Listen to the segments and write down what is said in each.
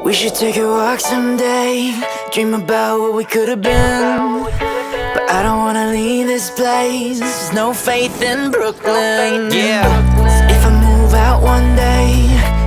We should take a walk someday, dream about what we could have been. But I don't wanna leave this place, there's no faith in Brooklyn. Yeah. If I move out one day,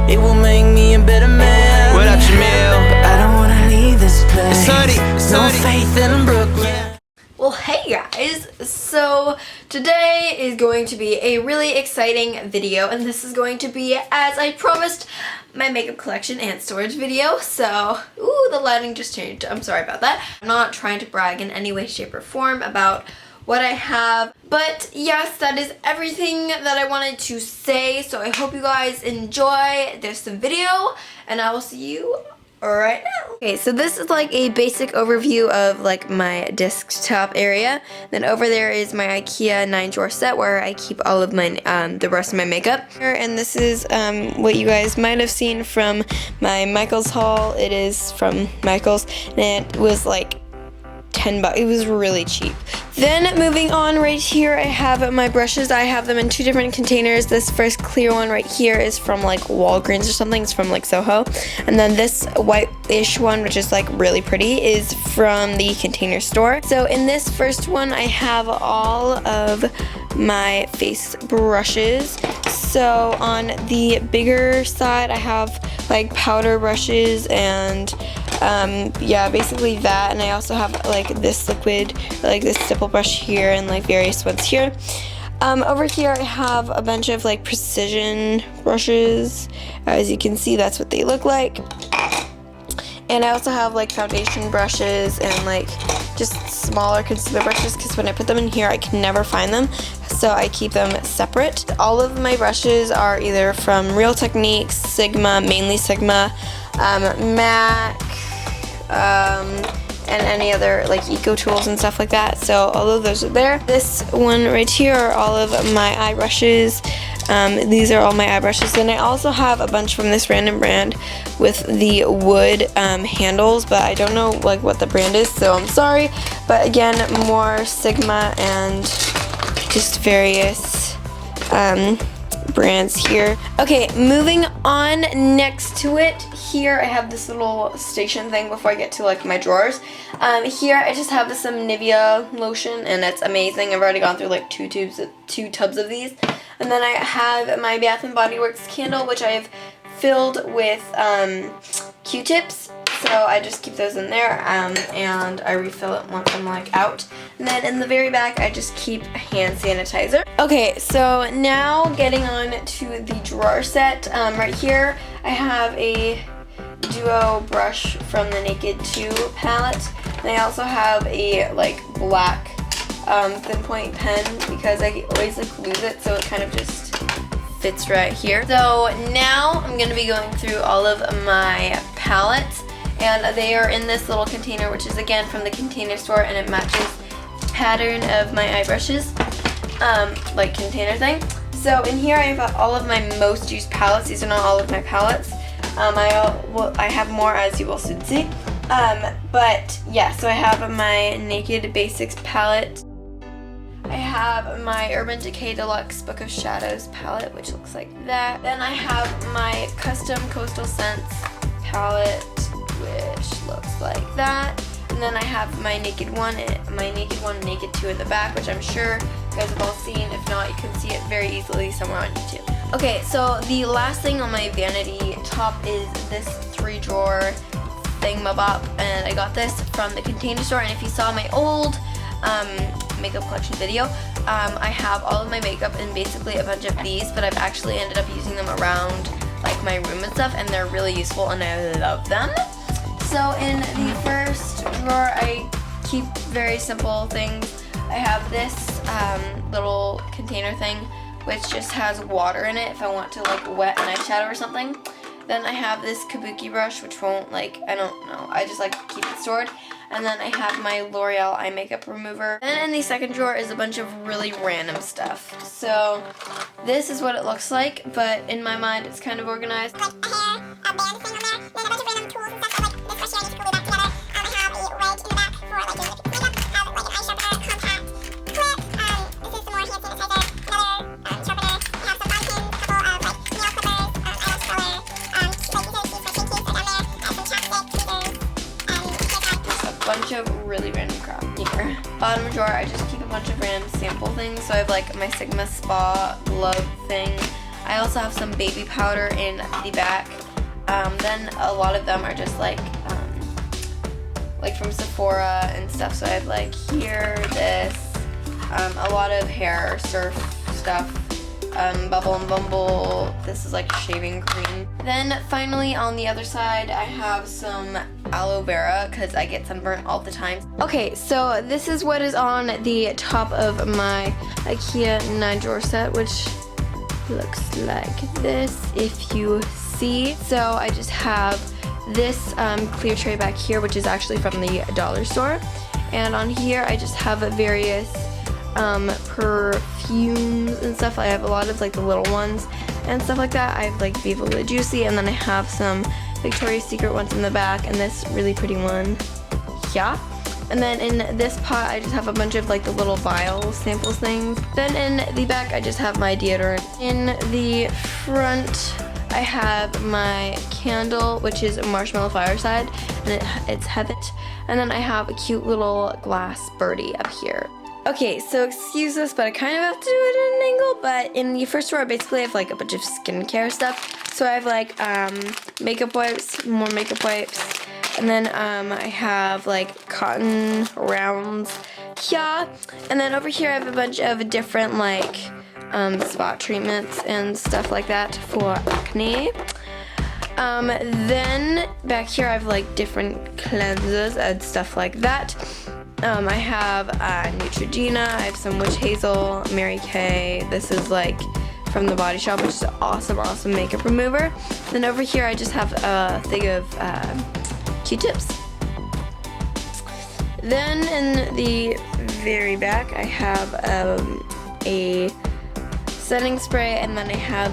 it will make me a better man. What up, Jamil? But I don't wanna leave this place, there's no faith in Brooklyn. Well, hey guys, so today is going to be a really exciting video, and this is going to be, as I promised, my makeup collection and storage video. So, ooh, the lighting just changed. I'm sorry about that. I'm not trying to brag in any way, shape, or form about what I have, but yes, that is everything that I wanted to say. So I hope you guys enjoy this video, and I will see you right now. Okay, so this is like a basic overview of like my desktop area. Then over there is my IKEA 9-drawer set where I keep all of my the rest of my makeup. And this is what you guys might have seen from my Michaels haul. It is from Michaels, and it was like $10. It was really cheap. Then moving on, right here I have my brushes. I have them in two different containers. This first clear one right here is from like Walgreens or something. It's from like Soho. And then this white-ish one, which is like really pretty, is from the Container Store. So in this first one I have all of my face brushes. So on the bigger side I have like powder brushes and yeah, basically that, and I also have like this liquid, like this stipple brush here, and like various ones here. Over here I have a bunch of like precision brushes. As you can see, that's what they look like. And I also have like foundation brushes and like just smaller concealer brushes, because when I put them in here I can never find them, so I keep them separate. All of my brushes are either from Real Techniques, Sigma, mainly Sigma, MAC, and any other like eco tools and stuff like that. So all of those are there. This one right here are all of my eye brushes. These are all my eye brushes. Then I also have a bunch from this random brand with the wood handles, but I don't know like what the brand is, so I'm sorry. But again, more Sigma and just various brands here. Okay, moving on, next to it here I have this little station thing before I get to like my drawers. Here I just have some Nivea lotion, and it's amazing. I've already gone through like two tubs of these. And then I have my Bath & Body Works candle, which I've filled with Q-tips. So I just keep those in there, and I refill it once I'm like out. And then in the very back, I just keep hand sanitizer. Okay, so now getting on to the drawer set. Right here, I have a duo brush from the Naked 2 palette. And I also have a like black thin point pen, because I always like lose it, so it kind of just fits right here. So now I'm going to be going through all of my palettes. And they are in this little container, which is again from the Container Store, and it matches the pattern of my eye brushes, like container thing. So in here I have all of my most used palettes. These are not all of my palettes. I have more, as you will soon see. But yeah, so I have my Naked Basics palette. I have my Urban Decay Deluxe Book of Shadows palette, which looks like that. Then I have my Custom Coastal Scents palette, which looks like that. And then I have my Naked 1 and Naked 2 in the back, which I'm sure you guys have all seen. If not, you can see it very easily somewhere on YouTube. Okay, so the last thing on my vanity top is this 3-drawer thingamabob, and I got this from the Container Store. And if you saw my old makeup collection video, I have all of my makeup in basically a bunch of these, but I've actually ended up using them around like my room and stuff, and they're really useful and I love them. So in the first drawer I keep very simple things. I have this little container thing which just has water in it if I want to like wet an eyeshadow or something. Then I have this kabuki brush, which won't like, I don't know, I just like keep it stored. And then I have my L'Oreal eye makeup remover. Then in the second drawer is a bunch of really random stuff. So this is what it looks like, but in my mind it's kind of organized. Like a hair, a band thing on there, then a bunch of random tools and stuff. So like this brush here, I need to glue back together. I have a wedge in the back for like doing makeup. I have like an eye sharpener, compact clip. This is some more hand sanitizer, another sharpener. I have some body pins, a couple of like nail clippers, eyelash curler, like utility sheets, my skin case are down there. I have some bunch of really random crap here. Bottom drawer, I just keep a bunch of random sample things. So I have like my Sigma Spa glove thing. I also have some baby powder in the back. Then a lot of them are just like from Sephora and stuff. So I have like here, this, a lot of hair surf stuff, Bubble and Bumble. This is like shaving cream. Then finally on the other side, I have some aloe vera because I get sunburnt all the time. Okay, so this is what is on the top of my IKEA 9-drawer set, which looks like this if you see. So I just have this clear tray back here, which is actually from the dollar store, and on here I just have various perfumes and stuff. I have a lot of like the little ones and stuff like that. I have like Viva La Juicy, and then I have some Victoria's Secret ones in the back, and this really pretty one. Yeah. And then in this pot, I just have a bunch of like the little vial samples things. Then in the back, I just have my deodorant. In the front, I have my candle, which is Marshmallow Fireside, and it's Heaven. And then I have a cute little glass birdie up here. Okay, so excuse this, but I kind of have to do it at an angle, but in the first drawer, basically I have like a bunch of skincare stuff. So I have like makeup wipes, more makeup wipes, and then I have like cotton rounds here. And then over here I have a bunch of different like spot treatments and stuff like that for acne. Then back here I have like different cleansers and stuff like that. I have Neutrogena, I have some Witch Hazel, Mary Kay. This is like from the Body Shop, which is an awesome makeup remover. Then over here I just have a thing of Q-tips. Then in the very back I have a setting spray, and then I have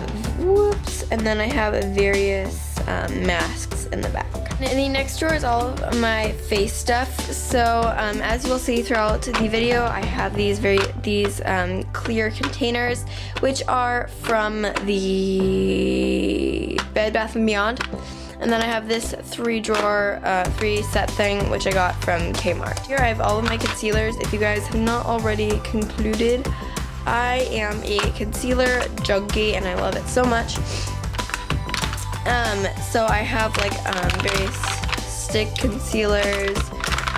various masks in the back. In the next drawer is all of my face stuff. So as you will see throughout the video, I have these clear containers, which are from the Bed Bath & Beyond. And then I have this 3-drawer, 3-set thing, which I got from Kmart. Here I have all of my concealers. If you guys have not already concluded, I am a concealer junkie and I love it so much. So I have like various stick concealers,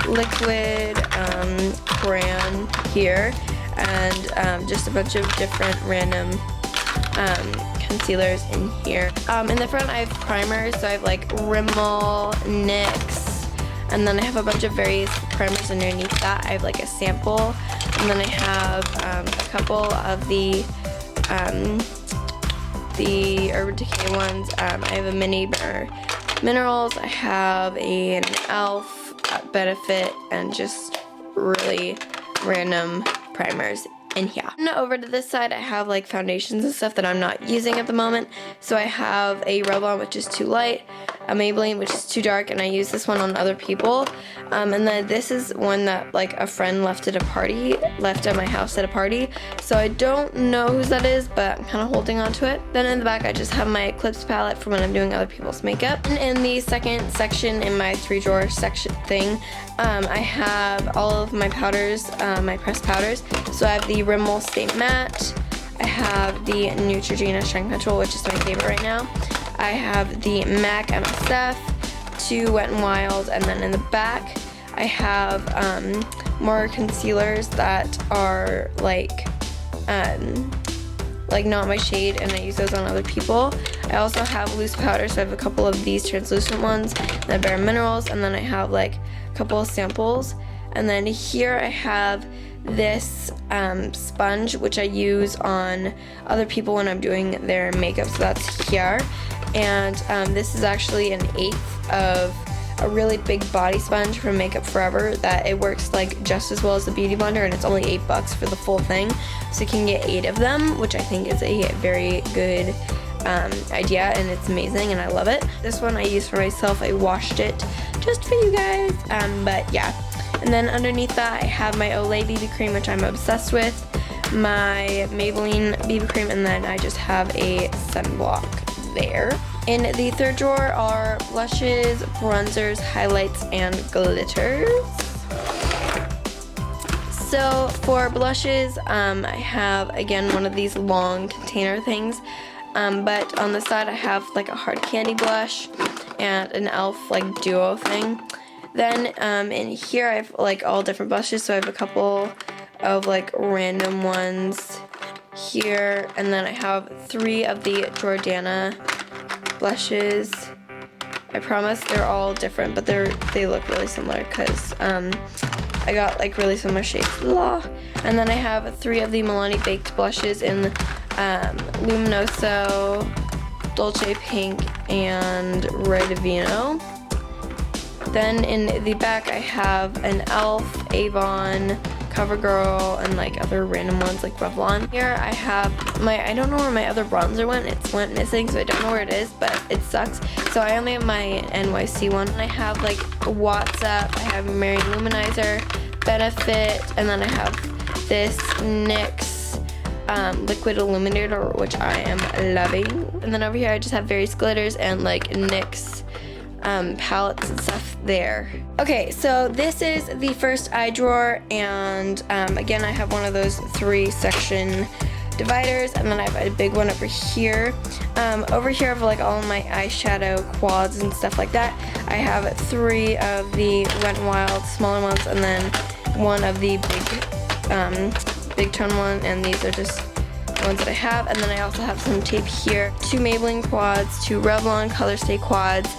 liquid, brand here, and just a bunch of different random concealers in here. In the front I have primers, so I have like Rimmel, NYX, and then I have a bunch of various primers underneath that. I have like a sample, and then I have a couple of the Urban Decay ones. I have a mini minerals, I have an e.l.f., Benefit, and just really random primers in here. And over to this side I have like foundations and stuff that I'm not using at the moment. So I have a Revlon, which is too light, a Maybelline, which is too dark, and I use this one on other people. And then this is one that like a friend left at my house at a party. So I don't know whose that is, but I'm kind of holding on to it. Then in the back I just have my Eclipse palette for when I'm doing other people's makeup. And in the second section, in my 3-drawer section thing, I have all of my powders, my pressed powders. So I have the Rimmel Stay Matte, I have the Neutrogena Shine Control, which is my favorite right now. I have the MAC MSF, 2 Wet n Wild, and then in the back I have more concealers that are like not my shade, and I use those on other people. I also have loose powder, so I have a couple of these translucent ones, and then Bare Minerals, and then I have like a couple of samples. And then here I have this sponge, which I use on other people when I'm doing their makeup, so that's here. And this is actually an 1/8 of a really big body sponge from Makeup Forever that it works like just as well as the Beauty Blender, and it's only $8 for the full thing, so you can get 8 of them, which I think is a very good idea, and it's amazing and I love it. This one I use for myself. I washed it just for you guys, but yeah. And then underneath that I have my Olay BB cream, which I'm obsessed with, my Maybelline BB cream, and then I just have a sunblock there. In the 3rd drawer are blushes, bronzers, highlights, and glitters. So for blushes, I have again one of these long container things, but on the side I have like a hard candy blush and an e.l.f. like duo thing. Then in here I have like all different blushes, so I have a couple of like random ones here, and then I have 3 of the Jordana blushes. I promise they're all different, but they look really similar because I got like really similar shades. And then I have 3 of the Milani Baked blushes in Luminoso, Dolce Pink, and Red Vino. Then in the back I have an e.l.f., Avon, CoverGirl, and like other random ones like Revlon. Here I have I don't know where my other bronzer went. It went missing, so I don't know where it is, but it sucks. So I only have my NYC one. I have like WhatsApp, I have Mary Luminizer, Benefit, and then I have this NYX liquid illuminator, which I am loving. And then over here I just have various glitters and like NYX palettes and stuff there. Okay, so this is the first eye drawer, and again I have one of those 3-section dividers, and then I have a big one over here. Over here I have like all of my eyeshadow quads and stuff like that. I have 3 of the Wet n Wild smaller ones, and then 1 of the big tone one, and these are just the ones that I have. And then I also have some tape here, 2 Maybelline quads, 2 Revlon Color Stay quads,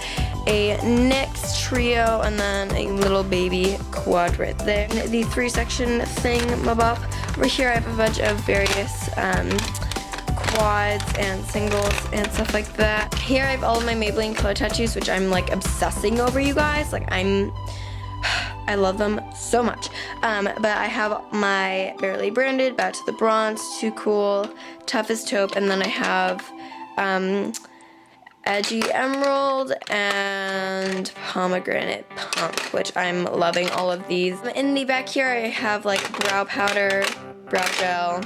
a NYX trio, and then a little baby quad right there. And the 3-section thing mabop. Over here I have a bunch of various quads and singles and stuff like that. Here I have all of my Maybelline color tattoos, which I'm like obsessing over, you guys. Like I love them so much. But I have my Barely Branded, Back to the Bronze, Too Cool, Toughest Taupe, and then I have Edgy Emerald and Pomegranate Punk, which I'm loving all of these. In the back here I have like brow powder, brow gel,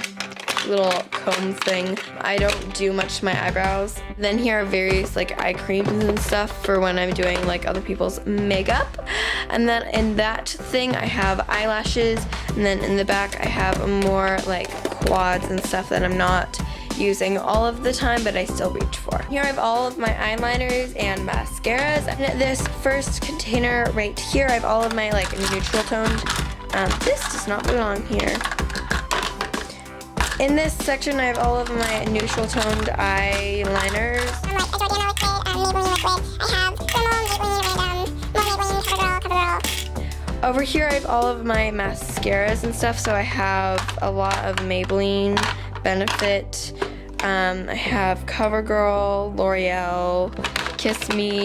little comb thing. I don't do much to my eyebrows. Then here are various like eye creams and stuff for when I'm doing like other people's makeup. And then in that thing I have eyelashes, and then in the back I have more like quads and stuff that I'm not using all of the time, but I still reach for. Here I have all of my eyeliners and mascaras. And this first container right here I have all of my like neutral toned. This does not belong here. In this section I have all of my neutral toned eyeliners. Like a Jordana liquid, Maybelline liquid. I have Rimmel, Maybelline Random, more Maybelline, CoverGirl. Over here I have all of my mascaras and stuff, so I have a lot of Maybelline, Benefit, I have CoverGirl, L'Oreal, Kiss Me,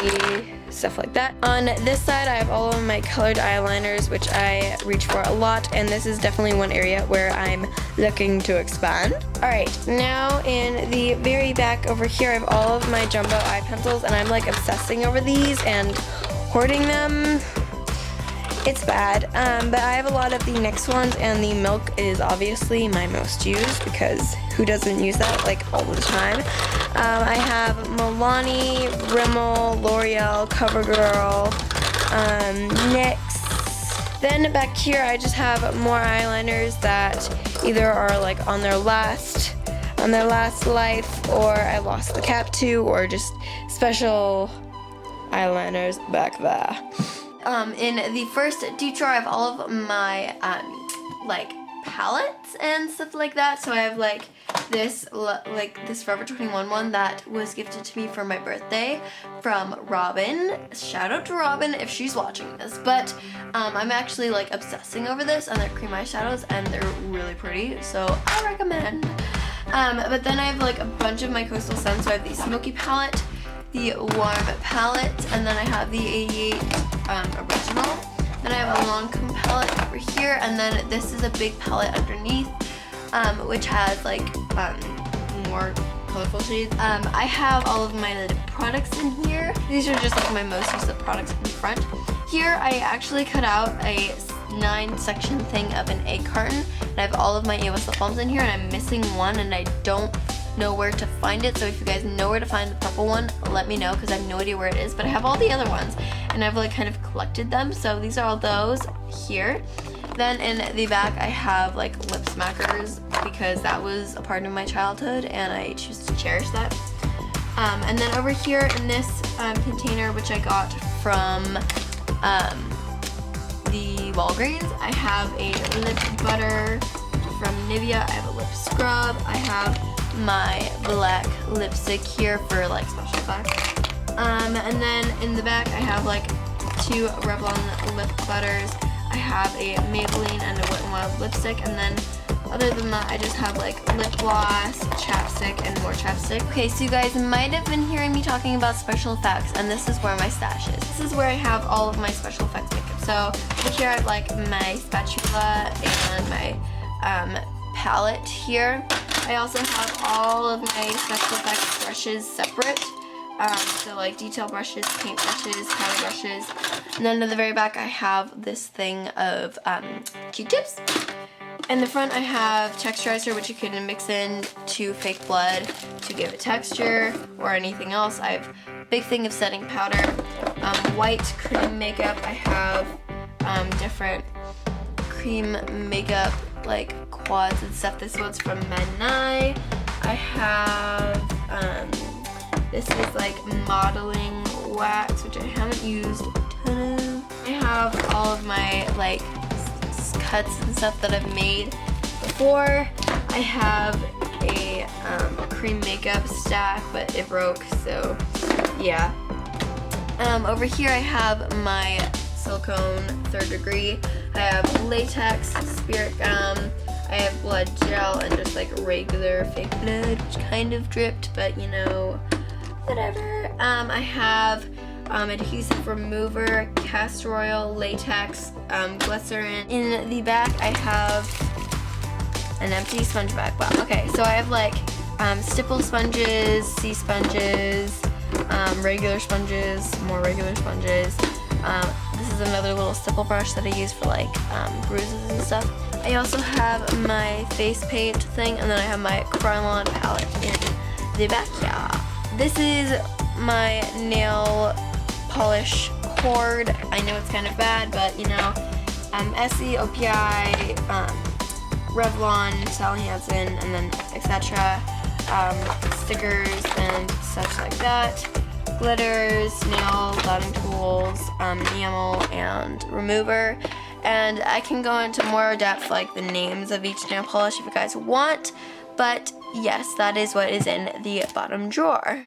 stuff like that. On this side I have all of my colored eyeliners, which I reach for a lot, and this is definitely one area where I'm looking to expand. Alright, now in the very back over here I have all of my jumbo eye pencils, and I'm like obsessing over these and hoarding them. It's bad, but I have a lot of the NYX ones, and the Milk is obviously my most used because who doesn't use that like all the time. I have Milani, Rimmel, L'Oreal, CoverGirl, NYX. Then back here I just have more eyeliners that either are like on their last life, or I lost the cap to, or just special eyeliners back there. In the first deep drawer I have all of my like palettes and stuff like that. So I have like this Forever 21 one that was gifted to me for my birthday from Robin. Shout out to Robin if she's watching this. But I'm actually like obsessing over this, and they're cream eyeshadows and they're really pretty, so I recommend. But then I have like a bunch of my Coastal Scents. So I have the Smoky palette, the Warm palette, and then I have the 88 original. Then I have a Lancome palette over here, and then this is a big palette underneath, which has like more colorful shades. I have all of my lip products in here. These are just like my most used lip products in the front. Here I actually cut out a 9-section thing of an egg carton, and I have all of my EOS lip balms in here, and I'm missing one, and I don't know where to find it. So if you guys know where to find the purple one, let me know, because I have no idea where it is. But I have all the other ones, and I've like kind of collected them. So these are all those here. Then in the back I have like lip smackers because that was a part of my childhood and I choose to cherish that. And then over here in this container, which I got from the Walgreens, I have a lip butter from Nivea, I have a lip scrub, I have my black lipstick here for like special effects. And then in the back I have like 2 Revlon lip butters, I have a Maybelline and a Wet n Wild lipstick, and then other than that, I just have like lip gloss, chapstick, and more chapstick. Okay, so you guys might have been hearing me talking about special effects, and this is where my stash is. This is where I have all of my special effects makeup. So over here I have like my spatula and my palette here. I also have all of my special effects brushes separate. So like detail brushes, paint brushes, powder brushes. And then to the very back I have this thing of Q-tips. In the front I have texturizer, which you can mix in to fake blood to give it texture or anything else. I have a big thing of setting powder. White cream makeup. I have different cream makeup like quads and stuff. This one's from Menai. I have this is like modeling wax, which I haven't used a ton of. I have all of my like cuts and stuff that I've made before. I have a cream makeup stack, but it broke, so yeah. Over here I have my silicone 3rd degree. I have latex, spirit gum, I have blood gel, and just like regular fake blood, which kind of dripped, but you know, whatever. I have adhesive remover, castor oil, latex, glycerin. In the back I have an empty sponge bag. Wow, okay, so I have like stipple sponges, sea sponges, regular sponges, more regular sponges. This is another little stipple brush that I use for like bruises and stuff. I also have my face paint thing, and then I have my Krylon palette in the back. Yeah. This is my nail polish cord. I know it's kind of bad, but you know, Essie, OPI, Revlon, Sally Hansen, and then etc. Stickers and such like that. Glitters, nail dotting tools, enamel, and remover. And I can go into more depth like the names of each nail polish if you guys want, but yes, that is what is in the bottom drawer.